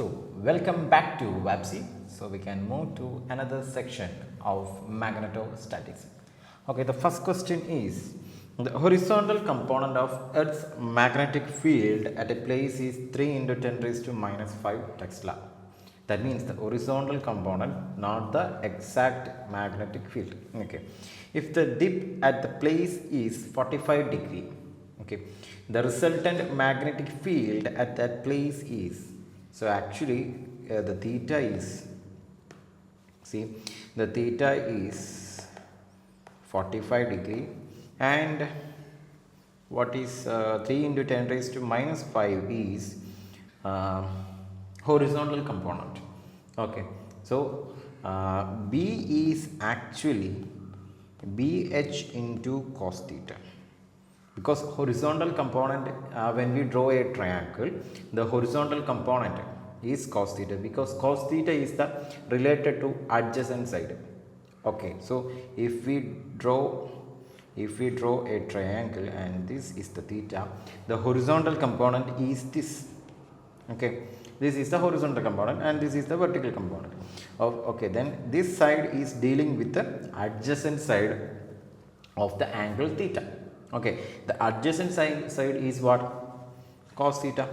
So, welcome back to WAPC. So, we can move to another section of magnetostatics. Okay, the first question is the horizontal component of Earth's magnetic field at a place is 3 into 10 raised to minus 5 Tesla. That means the horizontal component, not the exact magnetic field. Okay, if the dip at the place is 45 degree, okay, the resultant magnetic field at that place is, so actually the theta is, see, the theta is 45 degree, and what is 3 into 10 raised to minus 5 is horizontal component. Okay, so B is actually BH into cos theta, because horizontal component, when we draw a triangle, the horizontal component is cos theta, because cos theta is the related to adjacent side. Okay, so if we draw a triangle and this is the theta, the horizontal component is this. Okay, this is the horizontal component and this is the vertical component. Okay, then this side is dealing with the adjacent side of the angle theta. Okay, the adjacent side is what? Cos theta.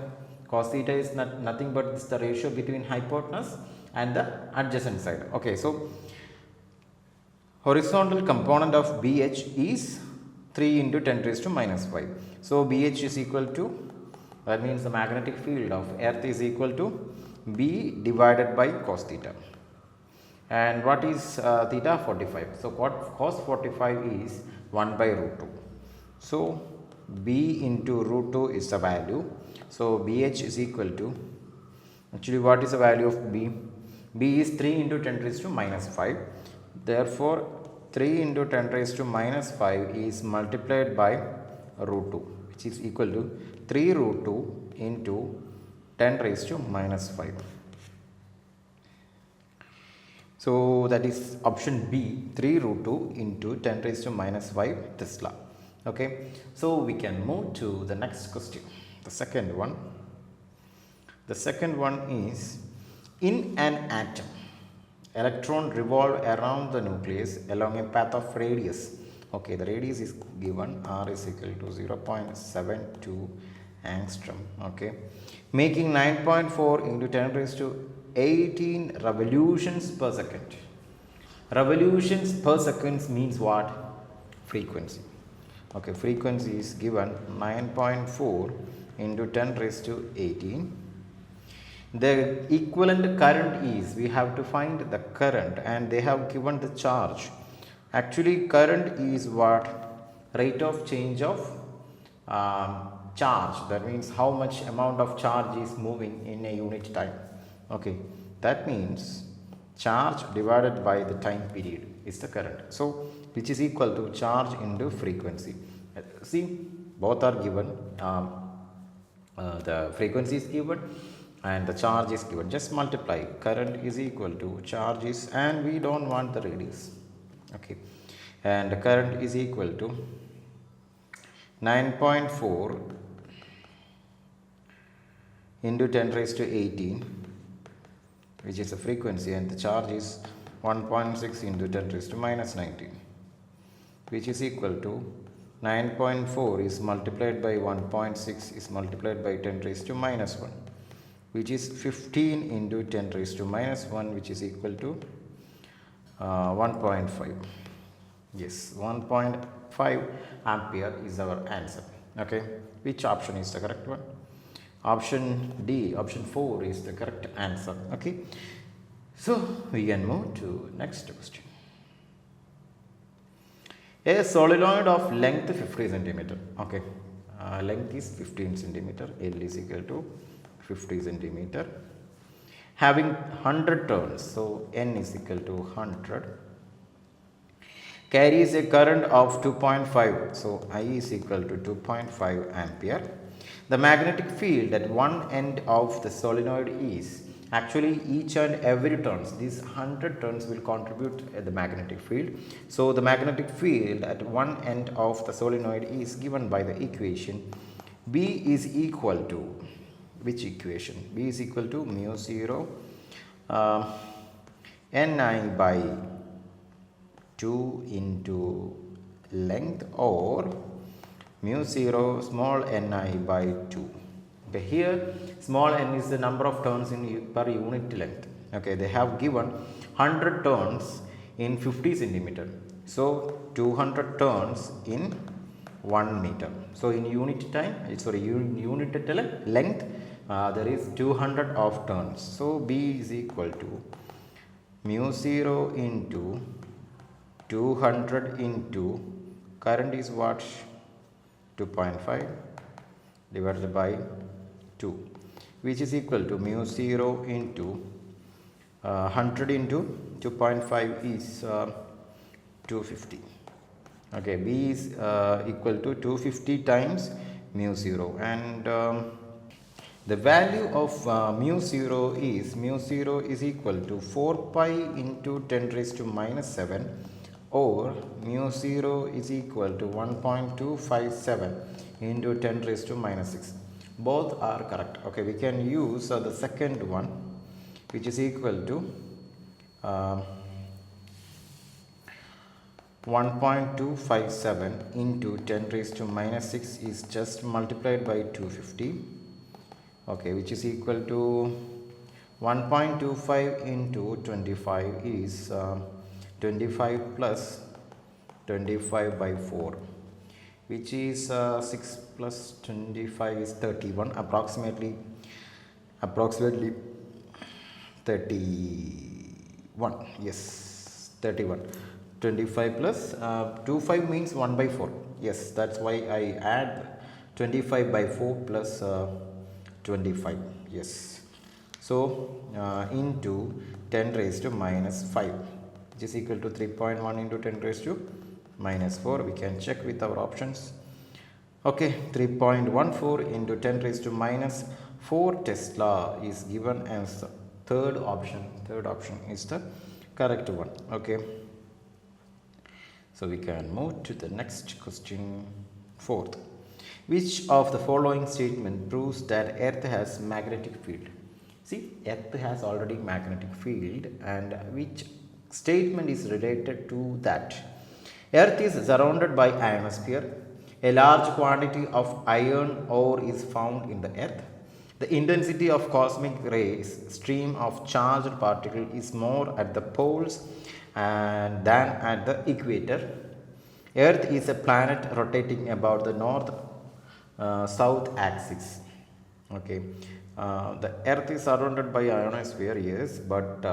Cos theta is nothing but the ratio between hypotenuse and the adjacent side. Okay, so horizontal component of BH is 3 into 10 raised to minus 5. So BH is equal to, that means the magnetic field of Earth is equal to B divided by cos theta. And what is theta? 45. So what cos 45 is 1 by root 2. So B into root 2 is the value. So BH is equal to, actually what is the value of B? B is 3 into 10 raised to minus 5. Therefore 3 into 10 raised to minus 5 is multiplied by root 2, which is equal to 3 root 2 into 10 raised to minus 5. So that is option B, 3 root 2 into 10 raised to minus 5 Tesla. Okay, so we can move to the next question, the second one. The second one is, in an atom, electron revolve around the nucleus along a path of radius. Okay, the radius is given, R is equal to 0.72 angstrom. Okay, making 9.4 into 10 raised to 18 revolutions per second. Revolutions per second means what? Frequency. Okay, frequency is given 9.4 into 10 raised to 18. The equivalent current is, we have to find the current, and they have given the charge. Actually current is what? Rate of change of charge. That means how much amount of charge is moving in a unit time. Okay, that means charge divided by the time period is the current. So which is equal to charge into frequency. See, both are given. The frequency is given and the charge is given. Just multiply. Current is equal to charge is, and we don't want the radius. Okay, and the current is equal to 9.4 into 10 raised to 18, which is the frequency, and the charge is 1.6 into 10 raised to minus 19, which is equal to 9.4 is multiplied by 1.6 is multiplied by 10 raised to minus 1, which is 15 into 10 raised to minus 1, which is equal to 1.5. Yes, 1.5 ampere is our answer. Okay, which option is the correct one? Option D, option 4 is the correct answer. Okay, so we can move to next question. A solenoid of length 50 centimeter. Okay, length is 15 centimeter, L is equal to 50 centimeter, having 100 turns, so N is equal to 100, carries a current of 2.5, so I is equal to 2.5 ampere. The magnetic field at one end of the solenoid is, actually each and every turns, these 100 turns will contribute the magnetic field. So the magnetic field at one end of the solenoid is given by the equation B is equal to, which equation? B is equal to mu 0 uh, ni by 2 into length, or mu 0 small ni by 2. Okay, here small n is the number of turns in per unit length. Okay, they have given 100 turns in 50 centimeter. So 200 turns in 1 meter. So in unit time, sorry, unit length, there is 200 of turns. So B is equal to mu 0 into 200 into current is what? 2.5 divided by 2, which is equal to mu 0 into 100 into 2.5 is 250. Okay, B is equal to 250 times mu 0, and the value of mu 0 is equal to 4 pi into 10 raised to minus 7, or mu 0 is equal to 1.257 into 10 raised to minus 6. Both are correct. Okay, we can use the second one, which is equal to 1.257 into 10 raised to minus 6 is just multiplied by 250. Okay, which is equal to 1.25 into 25 is 25 plus 25 by 4, which is 6 plus 25 is 31, approximately 31. Yes, 31. 25 plus 25 means 1 by 4. Yes, that's why I add 25 by 4 plus 25. Yes, so into 10 raised to minus 5, which is equal to 3.1 into 10 raised to minus 4. We can check with our options. Okay, 3.14 into 10 raised to minus 4 Tesla is given as the third option. Third option is the correct one. Okay, so we can move to the next question. Fourth, which of the following statement proves that Earth has magnetic field? See, Earth has already magnetic field, and which statement is related to that? Earth is surrounded by ionosphere. A large quantity of iron ore is found in the Earth. The intensity of cosmic rays stream of charged particle is more at the poles than at the equator. Earth is a planet rotating about the north south axis. Okay, the Earth is surrounded by ionosphere, yes, but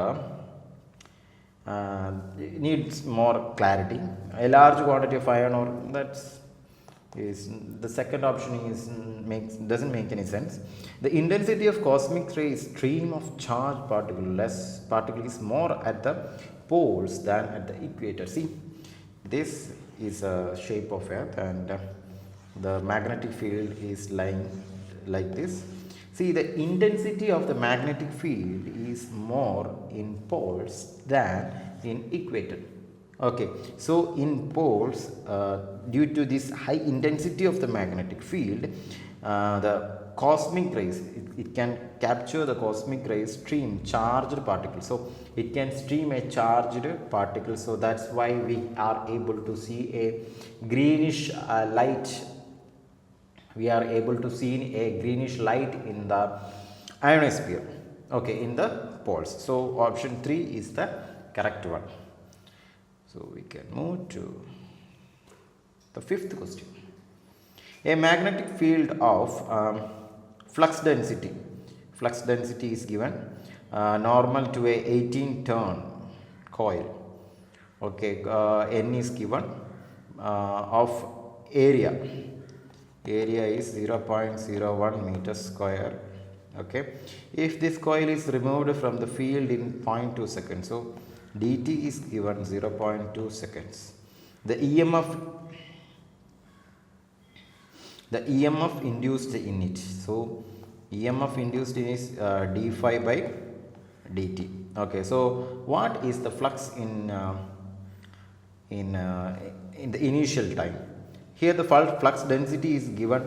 it needs more clarity. A large quantity of iron ore, that's is the second option is doesn't make any sense. The intensity of cosmic ray stream of charged particle is more at the poles than at the equator. See, this is a shape of Earth, and the magnetic field is lying like this. See, the intensity of the magnetic field is more in poles than in equator. Okay, so in poles, due to this high intensity of the magnetic field, the cosmic rays, it can capture the cosmic rays stream charged particles. So it can stream a charged particle. So that's why we are able to see a greenish light. We are able to see a greenish light in the ionosphere. Okay, in the poles. So option 3 is the correct one. So we can move to the fifth question. A magnetic field of flux density. Flux density is given normal to a 18 turn coil. Okay, N is given of area. Area is 0.01 meters square. Okay, if this coil is removed from the field in 0.2 seconds, so dt is given 0.2 seconds. The EMF induced in it. So EMF induced is d phi by dt. Okay, so what is the flux in the initial time? Here the flux density is given.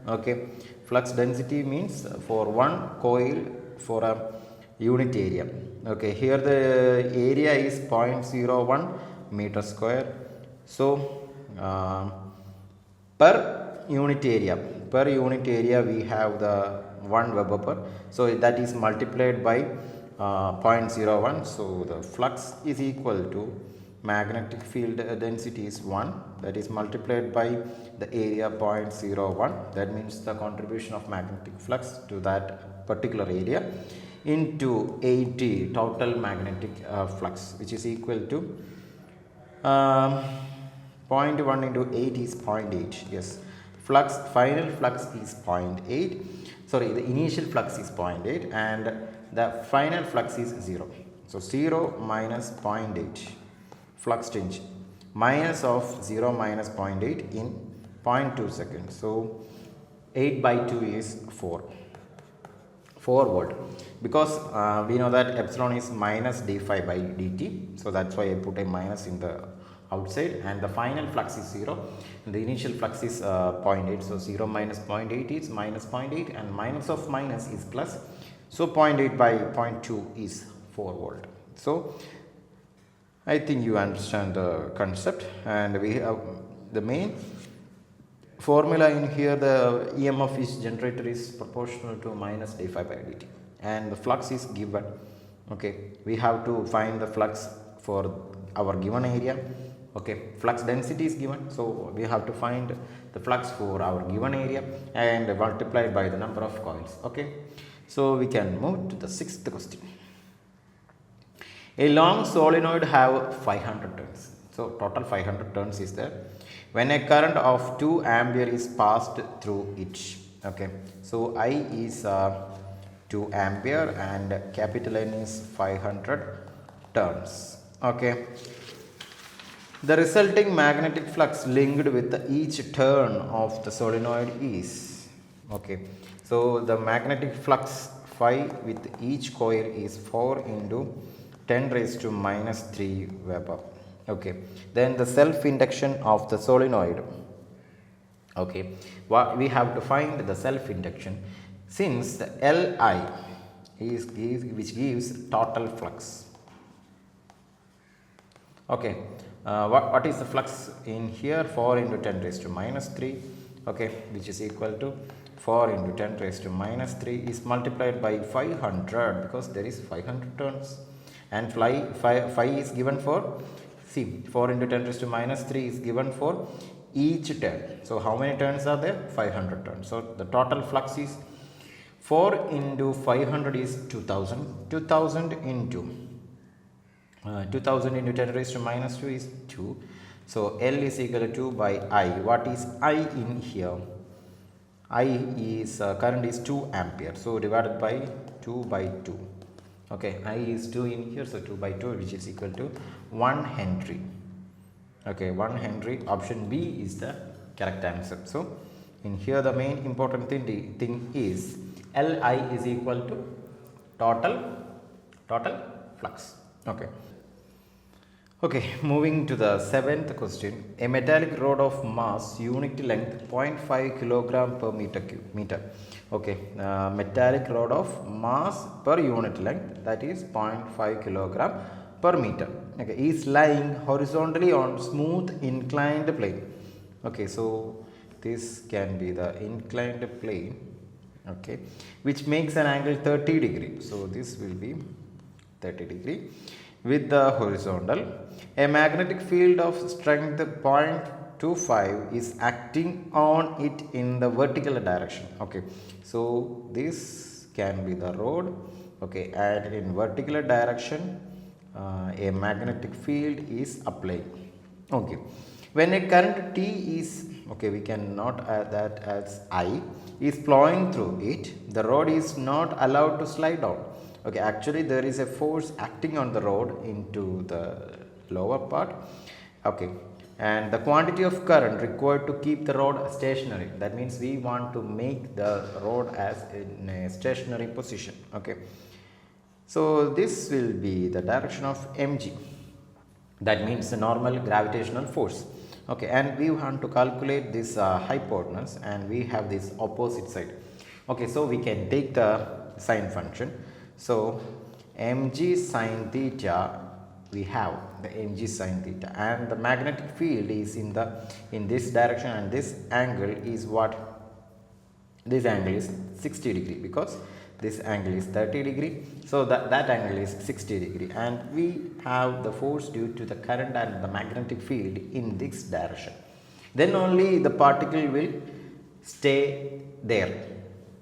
Okay, flux density means for one coil for a unit area. Okay, here the area is 0.01 meter square. So per unit area we have the 1 Weber per, so that is multiplied by 0.01. So the flux is equal to magnetic field density is 1, that is multiplied by the area 0.01, that means the contribution of magnetic flux to that particular area, into 80 total magnetic flux, which is equal to 0.1 into 8 is 0.8. Yes, final flux is 0.8. Sorry, the initial flux is 0.8 and the final flux is 0. So 0 minus 0.8 flux change, minus of 0 minus 0.8 in 0.2 seconds. So 8 by 2 is 4 volt, because we know that epsilon is minus d phi by dt, so that's why I put a minus in the outside, and the final flux is 0 and the initial flux is 0.8. So 0 minus 0.8 is minus 0.8 and minus of minus is plus, so 0.8 by 0.2 is 4 volt. So I think you understand the concept, and we have the main formula in here. The EMF is generator is proportional to minus d phi by dt, and the flux is given. Okay, we have to find the flux for our given area. Okay, flux density is given, so we have to find the flux for our given area and multiplied by the number of coils. Okay, so we can move to the sixth question. A long solenoid have 500 turns, so total 500 turns is there. When a current of 2 ampere is passed through it. Okay, so I is 2 ampere and capital N is 500 turns. Okay, the resulting magnetic flux linked with each turn of the solenoid is, okay, so the magnetic flux phi with each coil is 4 into 10 raised to minus 3 Weber. Okay, then the self induction of the solenoid. Okay, we have to find the self induction, since the Li is which gives total flux. Okay, what is the flux in here? 4 into 10 raised to minus 3. Okay, which is equal to 4 into 10 raised to minus 3 is multiplied by 500, because there is 500 turns, and phi is given for, see, 4 into 10 raised to minus 3 is given for each turn. So how many turns are there? 500 turns. So the total flux is 4 into 500 is 2000. 2000 into 2000 into 10 raised to minus 2 is 2. So L is equal to 2 by I. What is I in here? I is current is 2 ampere. So divided by 2 by 2. Okay, I is 2 in here, so 2 by 2, which is equal to 1 Henry. Okay, 1 Henry. Option B is the correct answer. So in here the main important thing is Li is equal to total flux. Okay. Okay, moving to the seventh question. A metallic rod of mass unit length 0.5 kilogram per meter. Okay, metallic rod of mass per unit length, that is 0.5 kilogram per meter. Okay, is lying horizontally on smooth inclined plane. Okay, so this can be the inclined plane. Okay, which makes an angle 30 degree. So this will be 30 degree with the horizontal. A magnetic field of strength 0.25 is acting on it in the vertical direction. Okay, so this can be the rod. Okay, and in vertical direction a magnetic field is applied. Okay, when a current T is, okay, we cannot add that as I, is flowing through it, the rod is not allowed to slide down. Okay, actually there is a force acting on the rod into the lower part. Okay, and the quantity of current required to keep the rod stationary, that means we want to make the rod as in a stationary position. Okay, so this will be the direction of mg, that means the normal gravitational force. Okay, and we want to calculate this hypotenuse, and we have this opposite side. Okay, so we can take the sine function. So mg sine theta, we have the mg sine theta, and the magnetic field is in this direction, and this angle is what? This angle is 60 degree, because this angle is 30 degree, so that angle is 60 degree, and we have the force due to the current and the magnetic field in this direction. Then only the particle will stay there,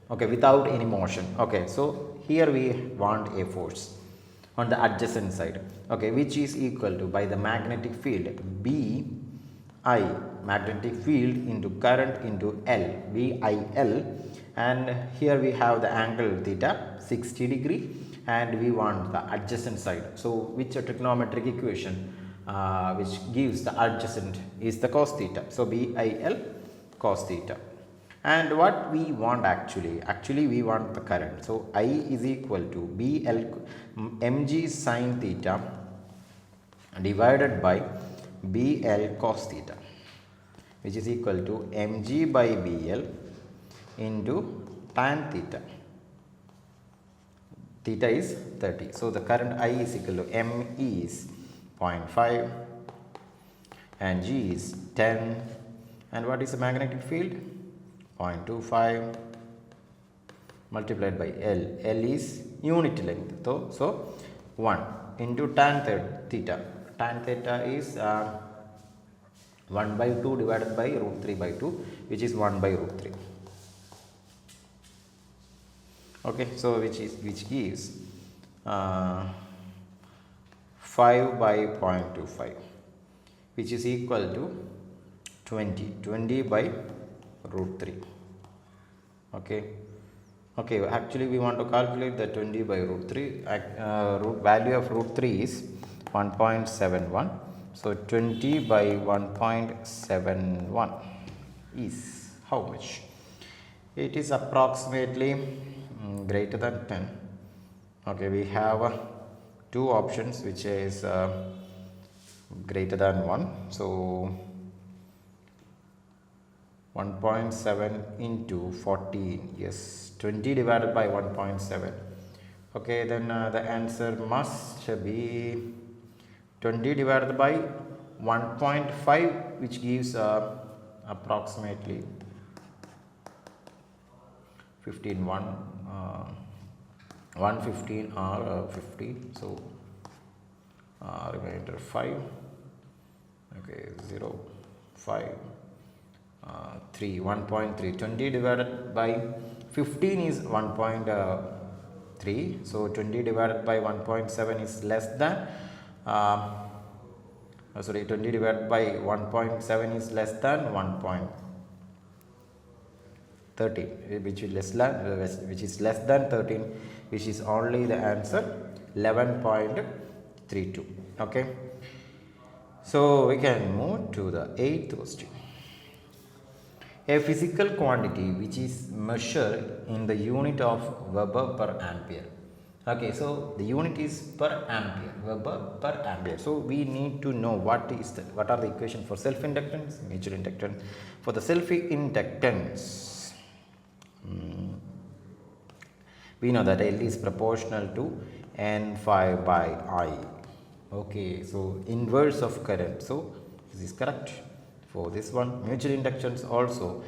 okay, without any motion. Okay, so here we want a force on the adjacent side, okay, which is equal to, by the magnetic field, B I, magnetic field into current into L, VIL, and here we have the angle theta 60 degree, and we want the adjacent side. So which trigonometric equation which gives the adjacent is the cos theta. So BIL cos theta. And what we want actually we want the current. So I is equal to BL mg sin theta divided by BL cos theta, which is equal to mg by BL into tan theta. Theta is 30. So the current I is equal to M is 0.5 and G is 10, and what is the magnetic field? 0.25 multiplied by L. L is unit length. So 1 into tan theta. Tan theta is 1 by 2 divided by root 3 by 2, which is 1 by root 3. Okay, so which gives 5 by 0.25, which is equal to 20 by root 3. Okay, actually we want to calculate the 20 by root 3. Value of root 3 is 1.71. So 20 by 1.71 is how much? It is approximately greater than 10. Okay, we have two options, which is greater than 1. So 1.7 into 14, yes, 20 divided by 1.7. Okay, then the answer must be 20 divided by 1.5, which gives approximately 115 or 15. So remainder 5. Okay, 0, 5, 3, 1.3. 20 divided by 15 is 1.3. So 20 divided by 1.7 is less than 20 divided by 1.7 is less than 1.13, which is less than 13, which is only the answer 11.32. Okay, so we can move to the 8th question. A physical quantity which is measured in the unit of Weber per ampere. Okay, so the unit is per ampere, Weber per ampere. So we need to know what are the equation for self-inductance, mutual inductance. For the self-inductance, we know that L is proportional to N5 by I. Okay, so inverse of current. So this is correct. For this one, mutual inductance also,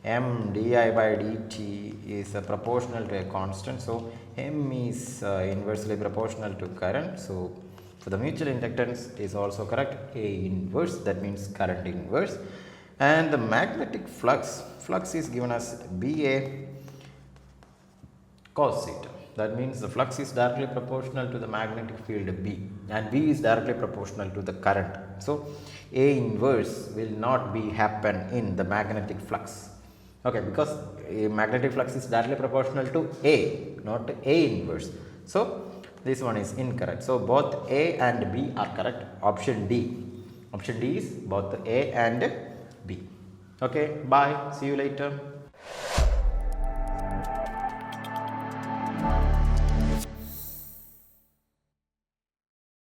M di by dt is proportional to a constant. So M is inversely proportional to current. So for the mutual inductance is also correct. A inverse, that means current inverse. And the magnetic flux is given as BA cos theta. That means the flux is directly proportional to the magnetic field B, and B is directly proportional to the current. So A inverse will not be happen in the magnetic flux. Okay, because a magnetic flux is directly proportional to A, not A inverse. So this one is incorrect. So both A and B are correct. Option D is both A and B. Okay, bye. See you later.